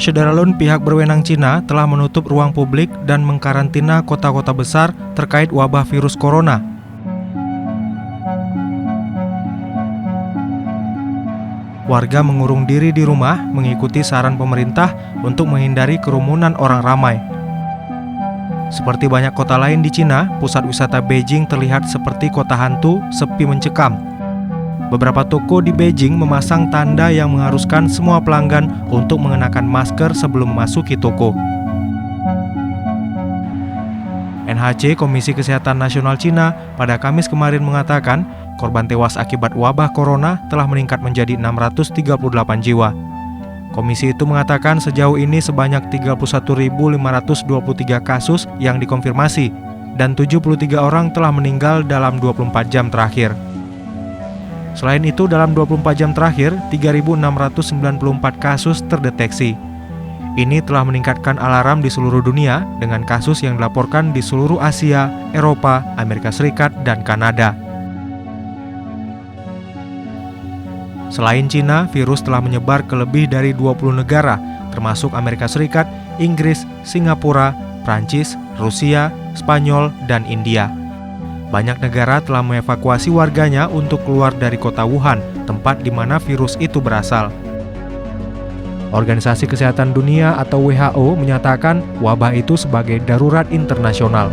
Syederalun, pihak berwenang Cina telah menutup ruang publik dan mengkarantina kota-kota besar terkait wabah virus corona. Warga mengurung diri di rumah mengikuti saran pemerintah untuk menghindari kerumunan orang ramai. Seperti banyak kota lain di Cina, pusat wisata Beijing terlihat seperti kota hantu, sepi mencekam. Beberapa toko di Beijing memasang tanda yang mengharuskan semua pelanggan untuk mengenakan masker sebelum memasuki toko. NHC, Komisi Kesehatan Nasional Cina, pada Kamis kemarin mengatakan korban tewas akibat wabah corona telah meningkat menjadi 638 jiwa. Komisi itu mengatakan sejauh ini sebanyak 31.523 kasus yang dikonfirmasi dan 73 orang telah meninggal dalam 24 jam terakhir. Selain itu, dalam 24 jam terakhir, 3.694 kasus terdeteksi. Ini telah meningkatkan alarm di seluruh dunia dengan kasus yang dilaporkan di seluruh Asia, Eropa, Amerika Serikat, dan Kanada. Selain Cina, virus telah menyebar ke lebih dari 20 negara, termasuk Amerika Serikat, Inggris, Singapura, Prancis, Rusia, Spanyol, dan India. Banyak negara telah mengevakuasi warganya untuk keluar dari kota Wuhan, tempat di mana virus itu berasal. Organisasi Kesehatan Dunia atau WHO menyatakan wabah itu sebagai darurat internasional.